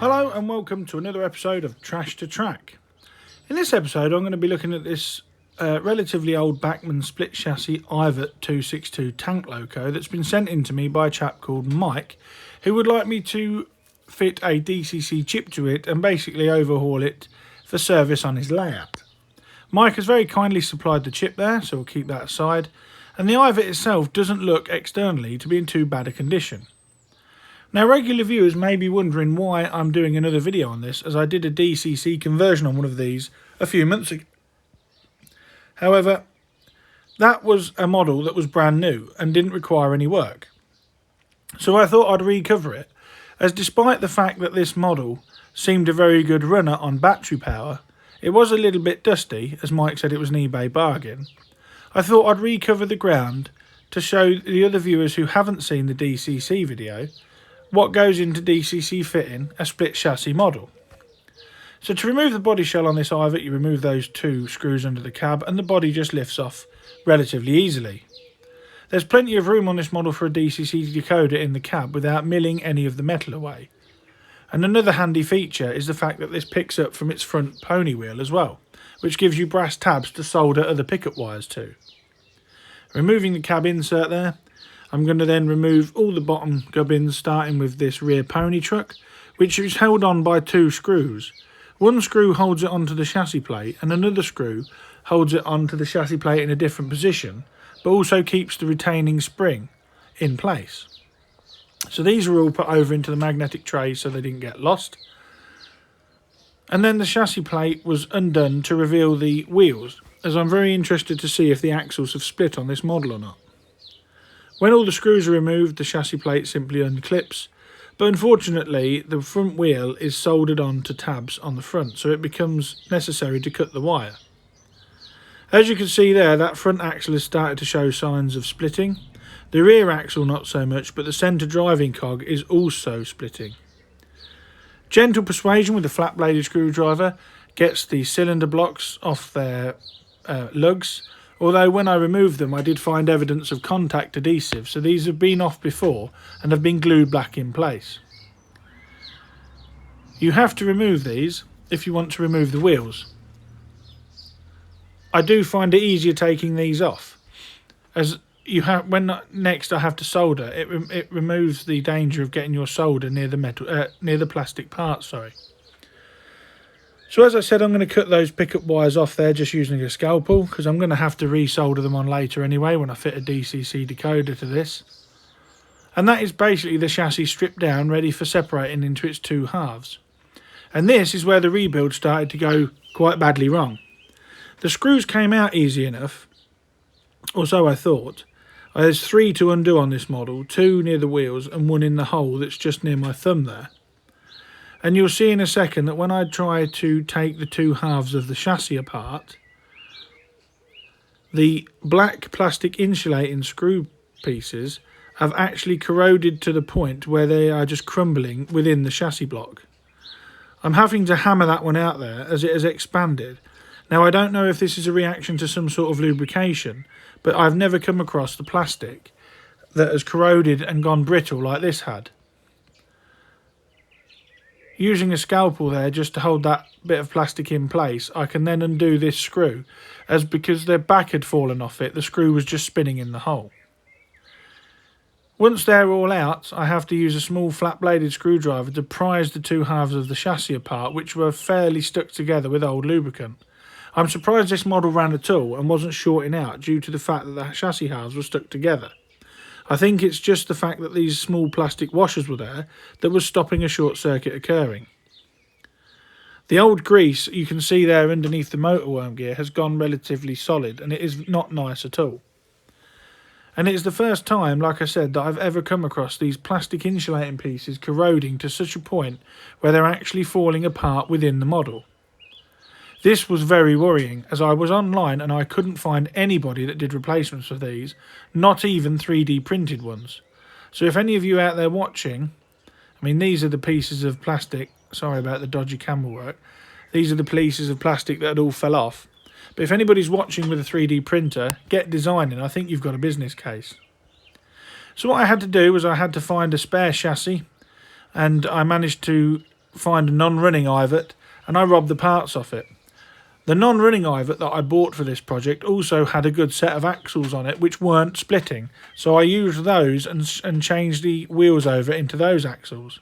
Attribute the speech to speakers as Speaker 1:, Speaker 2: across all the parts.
Speaker 1: Hello and welcome to another episode of Trash to Track. In this episode I'm going to be looking at this relatively old Bachmann Split chassis Ivatt 262 tank loco that's been sent in to me by a chap called Mike, who would like me to fit a DCC chip to it and basically overhaul it for service on his layout. Mike has very kindly supplied the chip there, so we'll keep that aside, and the Ivatt itself doesn't look externally to be in too bad a condition. Now, regular viewers may be wondering why I'm doing another video on this, as I did a DCC conversion on one of these a few months ago. However, that was a model that was brand new and didn't require any work. So I thought I'd recover it, as despite the fact that this model seemed a very good runner on battery power, it was a little bit dusty, as Mike said it was an eBay bargain. I thought I'd recover the ground to show the other viewers who haven't seen the DCC video what goes into DCC fitting a split chassis model. So to remove the body shell on this Ivatt, you remove those two screws under the cab and the body just lifts off relatively easily. There's plenty of room on this model for a DCC decoder in the cab without milling any of the metal away. And another handy feature is the fact that this picks up from its front pony wheel as well, which gives you brass tabs to solder other pickup wires to. Removing the cab insert there, I'm going to then remove all the bottom gubbins, starting with this rear pony truck, which is held on by two screws. One screw holds it onto the chassis plate and another screw holds it onto the chassis plate in a different position, but also keeps the retaining spring in place. So these are all put over into the magnetic tray so they didn't get lost. And then the chassis plate was undone to reveal the wheels, as I'm very interested to see if the axles have split on this model or not. When all the screws are removed, the chassis plate simply unclips, but unfortunately the front wheel is soldered on to tabs on the front, so it becomes necessary to cut the wire. As you can see there, that front axle has started to show signs of splitting. The rear axle not so much, but the centre driving cog is also splitting. Gentle persuasion with a flat bladed screwdriver gets the cylinder blocks off their lugs. Although when I removed them I did find evidence of contact adhesive, so these have been off before and have been glued back in place. You have to remove these if you want to remove the wheels. I do find it easier taking these off, as you have when next I have to solder, it removes the danger of getting your solder near the plastic part. So as I said, I'm going to cut those pickup wires off there just using a scalpel, because I'm going to have to resolder them on later anyway when I fit a DCC decoder to this. And that is basically the chassis stripped down, ready for separating into its two halves. And this is where the rebuild started to go quite badly wrong. The screws came out easy enough, or so I thought. There's 3 to undo on this model, 2 near the wheels and 1 in the hole that's just near my thumb there. And you'll see in a second that when I try to take the two halves of the chassis apart, the black plastic insulating screw pieces have actually corroded to the point where they are just crumbling within the chassis block. I'm having to hammer that one out there as it has expanded. Now I don't know if this is a reaction to some sort of lubrication, but I've never come across the plastic that has corroded and gone brittle like this had. Using a scalpel there just to hold that bit of plastic in place, I can then undo this screw, as because the back had fallen off it, the screw was just spinning in the hole. Once they're all out, I have to use a small flat bladed screwdriver to prise the two halves of the chassis apart, which were fairly stuck together with old lubricant. I'm surprised this model ran at all and wasn't shorting out due to the fact that the chassis halves were stuck together. I think it's just the fact that these small plastic washers were there that was stopping a short circuit occurring. The old grease you can see there underneath the motor worm gear has gone relatively solid, and it is not nice at all. And it's the first time, like I said, that I've ever come across these plastic insulating pieces corroding to such a point where they're actually falling apart within the model. This was very worrying, as I was online and I couldn't find anybody that did replacements of these, not even 3D printed ones. So if any of you out there watching, I mean, these are the pieces of plastic, sorry about the dodgy camera work, these are the pieces of plastic that had all fell off. But if anybody's watching with a 3D printer, get designing, I think you've got a business case. So what I had to do was I had to find a spare chassis, and I managed to find a non-running Ivatt, and I robbed the parts off it. The non-running Ivatt that I bought for this project also had a good set of axles on it which weren't splitting, so I used those and changed the wheels over into those axles.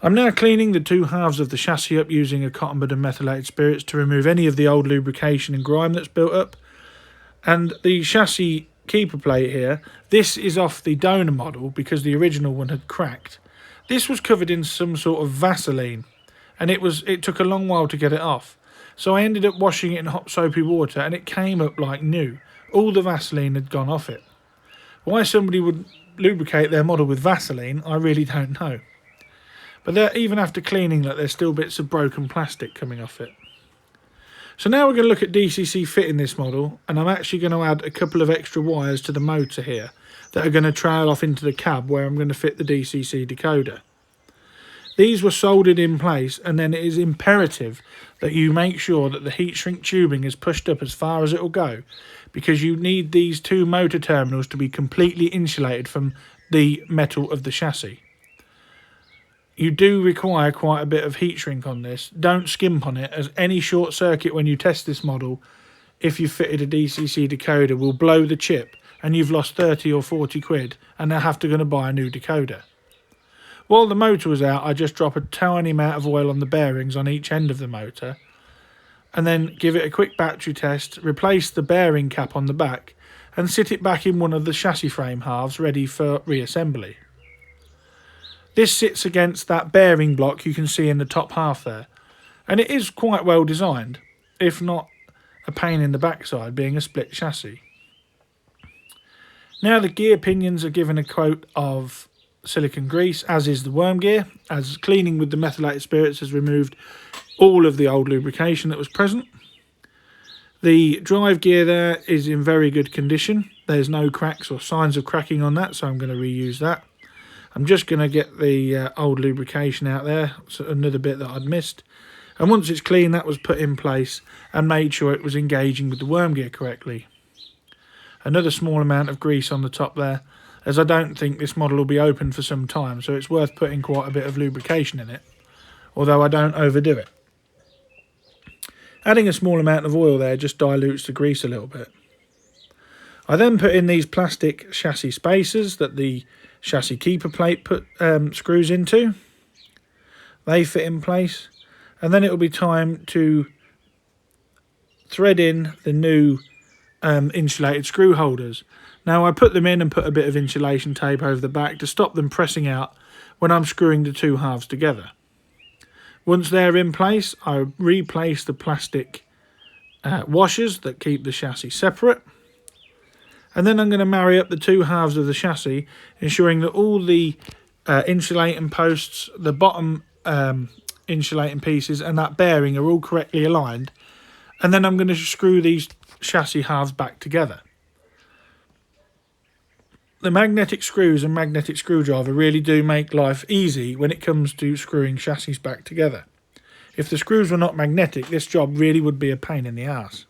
Speaker 1: I'm now cleaning the two halves of the chassis up using a cotton bud and methylated spirits to remove any of the old lubrication and grime that's built up. And the chassis keeper plate here, this is off the donor model because the original one had cracked. This was covered in some sort of Vaseline, and it took a long while to get it off. So I ended up washing it in hot soapy water and it came up like new. All the Vaseline had gone off it. Why somebody would lubricate their model with Vaseline, I really don't know. But even after cleaning that, there's still bits of broken plastic coming off it. So now we're going to look at DCC fitting this model, and I'm actually going to add a couple of extra wires to the motor here that are going to trail off into the cab where I'm going to fit the DCC decoder. These were soldered in place, and then it is imperative that you make sure that the heat shrink tubing is pushed up as far as it will go, because you need these two motor terminals to be completely insulated from the metal of the chassis. You do require quite a bit of heat shrink on this. Don't skimp on it, as any short circuit when you test this model, if you fitted a DCC decoder, will blow the chip and you've lost 30 or 40 quid and they'll have to go and buy a new decoder. While the motor was out, I just drop a tiny amount of oil on the bearings on each end of the motor and then give it a quick battery test, replace the bearing cap on the back and sit it back in one of the chassis frame halves ready for reassembly. This sits against that bearing block you can see in the top half there, and it is quite well designed, if not a pain in the backside being a split chassis. Now the gear pinions are given a coat of silicone grease, as is the worm gear, as cleaning with the methylated spirits has removed all of the old lubrication that was present. The drive gear there is in very good condition. There's no cracks or signs of cracking on that, so I'm going to reuse that. I'm just going to get the old lubrication out there, so another bit that I'd missed. And once it's clean, that was put in place and made sure it was engaging with the worm gear correctly. Another small amount of grease on the top there, as I don't think this model will be open for some time, so it's worth putting quite a bit of lubrication in it, although I don't overdo it. Adding a small amount of oil there just dilutes the grease a little bit. I then put in these plastic chassis spacers that the chassis keeper plate screws into. They fit in place, and then it will be time to thread in the new insulated screw holders. Now I put them in and put a bit of insulation tape over the back to stop them pressing out when I'm screwing the two halves together. Once they're in place, I replace the plastic washers that keep the chassis separate. And then I'm going to marry up the two halves of the chassis, ensuring that all the insulating posts, the bottom insulating pieces and that bearing are all correctly aligned. And then I'm going to screw these chassis halves back together. The magnetic screws and magnetic screwdriver really do make life easy when it comes to screwing chassis back together. If the screws were not magnetic, this job really would be a pain in the arse.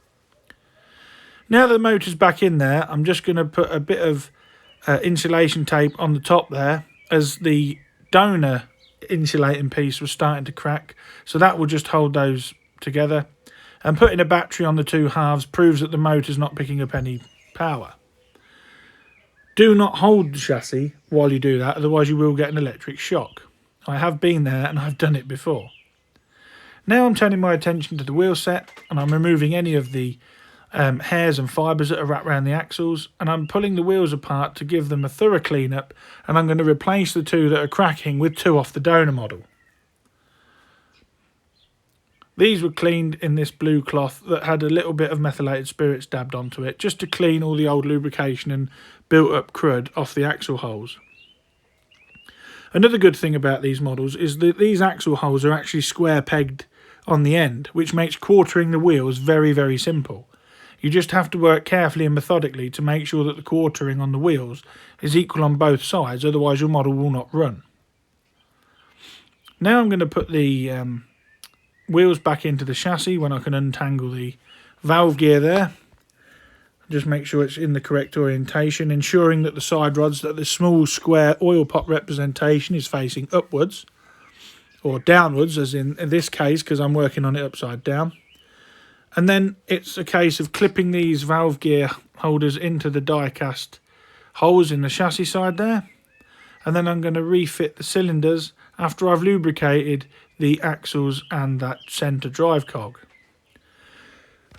Speaker 1: Now that the motor's back in there, I'm just going to put a bit of insulation tape on the top there, as the donor insulating piece was starting to crack, so that will just hold those together. And putting a battery on the two halves proves that the motor's not picking up any power. Do not hold the chassis while you do that, otherwise you will get an electric shock. I have been there and I've done it before. Now I'm turning my attention to the wheel set, and I'm removing any of the hairs and fibres that are wrapped around the axles, and I'm pulling the wheels apart to give them a thorough clean up, and I'm going to replace the two that are cracking with two off the donor model. These were cleaned in this blue cloth that had a little bit of methylated spirits dabbed onto it, just to clean all the old lubrication and built up crud off the axle holes. Another good thing about these models is that these axle holes are actually square pegged on the end, which makes quartering the wheels very, very simple. You just have to work carefully and methodically to make sure that the quartering on the wheels is equal on both sides, otherwise your model will not run. Now I'm going to put the wheels back into the chassis when I can untangle the valve gear there. Just make sure it's in the correct orientation, ensuring that the side rods, that the small square oil pot representation is facing upwards. or downwards, as in this case, because I'm working on it upside down. And then it's a case of clipping these valve gear holders into the die-cast holes in the chassis side there. And then I'm going to refit the cylinders after I've lubricated the axles and that centre drive cog.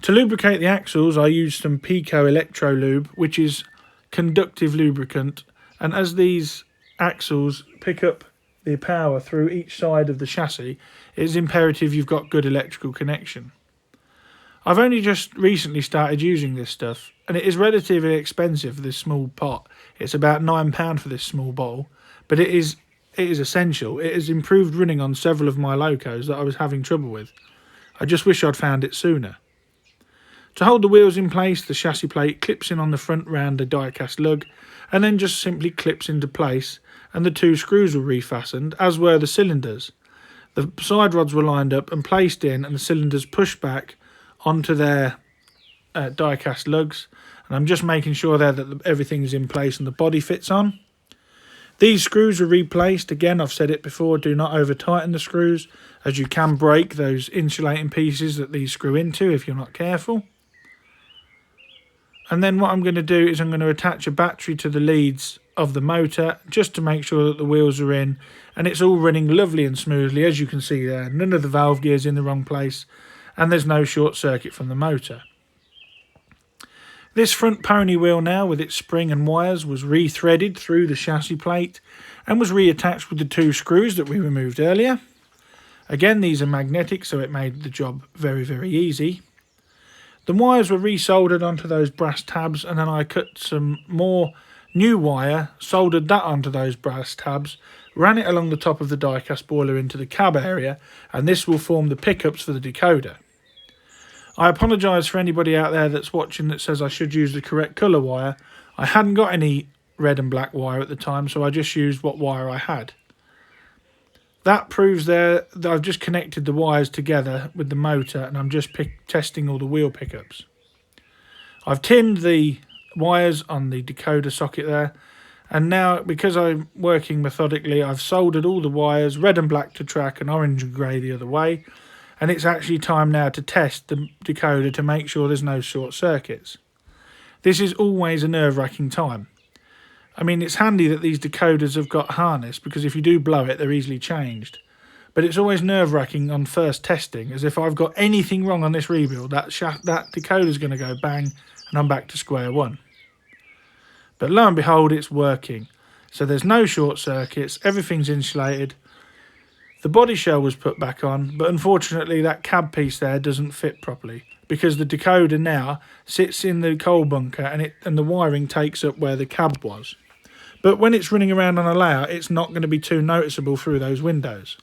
Speaker 1: To lubricate the axles, I used some Pico Electro Lube, which is conductive lubricant. And as these axles pick up the power through each side of the chassis, it's imperative you've got good electrical connection. I've only just recently started using this stuff, and it is relatively expensive for this small pot. It's about £9 for this small bottle, but it is essential. It has improved running on several of my locos that I was having trouble with. I just wish I'd found it sooner. To hold the wheels in place, the chassis plate clips in on the front round a die-cast lug, and then just simply clips into place, and the 2 screws were refastened, as were the cylinders. The side rods were lined up and placed in, and the cylinders pushed back onto their die-cast lugs, and I'm just making sure there that everything's in place and the body fits on. These screws are replaced. Again, I've said it before, do not over tighten the screws, as you can break those insulating pieces that these screw into if you're not careful. And then what I'm going to do is I'm going to attach a battery to the leads of the motor just to make sure that the wheels are in and it's all running lovely and smoothly. As you can see there, none of the valve gears in the wrong place, and there's no short circuit from the motor. This front pony wheel now, with its spring and wires, was re-threaded through the chassis plate and was reattached with the 2 screws that we removed earlier. Again, these are magnetic, so it made the job very, very easy. The wires were resoldered onto those brass tabs, and then I cut some more new wire, soldered that onto those brass tabs, ran it along the top of the die-cast boiler into the cab area, and this will form the pickups for the decoder. I apologise for anybody out there that's watching that says I should use the correct colour wire. I hadn't got any red and black wire at the time, so I just used what wire I had. That proves there that I've just connected the wires together with the motor, and I'm just testing all the wheel pickups. I've tinned the wires on the decoder socket there, and now because I'm working methodically, I've soldered all the wires, red and black to track and orange and grey the other way, and it's actually time now to test the decoder to make sure there's no short circuits. This is always a nerve-wracking time. I mean, it's handy that these decoders have got harness, because if you do blow it, they're easily changed. But it's always nerve-wracking on first testing, as if I've got anything wrong on this rebuild, that decoder's going to go bang, and I'm back to square one. But lo and behold, it's working. So there's no short circuits, everything's insulated. The body shell was put back on, but unfortunately that cab piece there doesn't fit properly, because the decoder now sits in the coal bunker and the wiring takes up where the cab was. But when it's running around on a layout, it's not going to be too noticeable through those windows.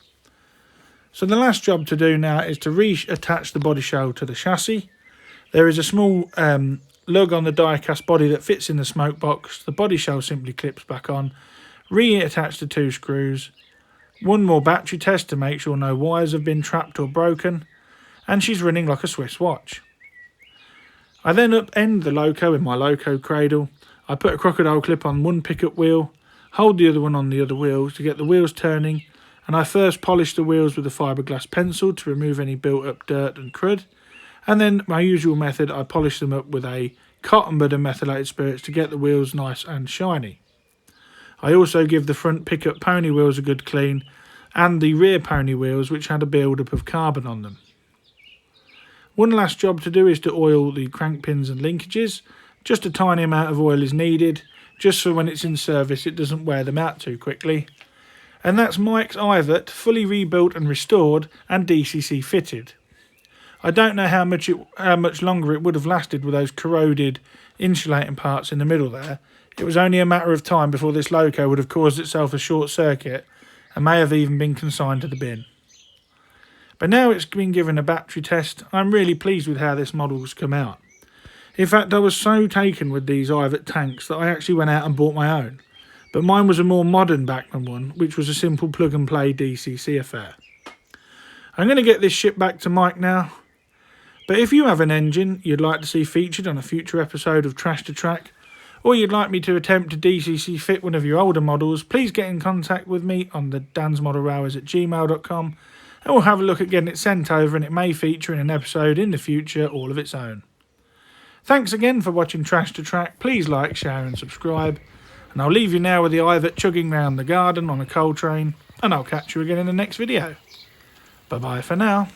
Speaker 1: So the last job to do now is to reattach the body shell to the chassis. There is a small lug on the die-cast body that fits in the smoke box. The body shell simply clips back on. Reattach the 2 screws. One more battery test to make sure no wires have been trapped or broken. And she's running like a Swiss watch. I then upend the loco in my loco cradle. I put a crocodile clip on one pickup wheel, hold the other one on the other wheel to get the wheels turning, and I first polish the wheels with a fiberglass pencil to remove any built-up dirt and crud, and then my usual method, I polish them up with a cotton bud and methylated spirits to get the wheels nice and shiny. I also give the front pickup pony wheels a good clean, and the rear pony wheels, which had a build-up of carbon on them. One last job to do is to oil the crank pins and linkages. Just a tiny amount of oil is needed, just so when it's in service it doesn't wear them out too quickly. And that's Mike's Ivatt, fully rebuilt and restored and DCC fitted. I don't know how much longer it would have lasted with those corroded insulating parts in the middle there. It was only a matter of time before this loco would have caused itself a short circuit and may have even been consigned to the bin. But now it's been given a battery test, I'm really pleased with how this model's come out. In fact, I was so taken with these Ivatt tanks that I actually went out and bought my own. But mine was a more modern Bachmann one, which was a simple plug-and-play DCC affair. I'm going to get this shipped back to Mike now. But if you have an engine you'd like to see featured on a future episode of Trash to Track, or you'd like me to attempt to DCC fit one of your older models, please get in contact with me on the dansmodelrailways@gmail.com, and we'll have a look at getting it sent over, and it may feature in an episode in the future all of its own. Thanks again for watching Trash to Track. Please like, share and subscribe. And I'll leave you now with the Ivatt chugging round the garden on a coal train, and I'll catch you again in the next video. Bye bye for now.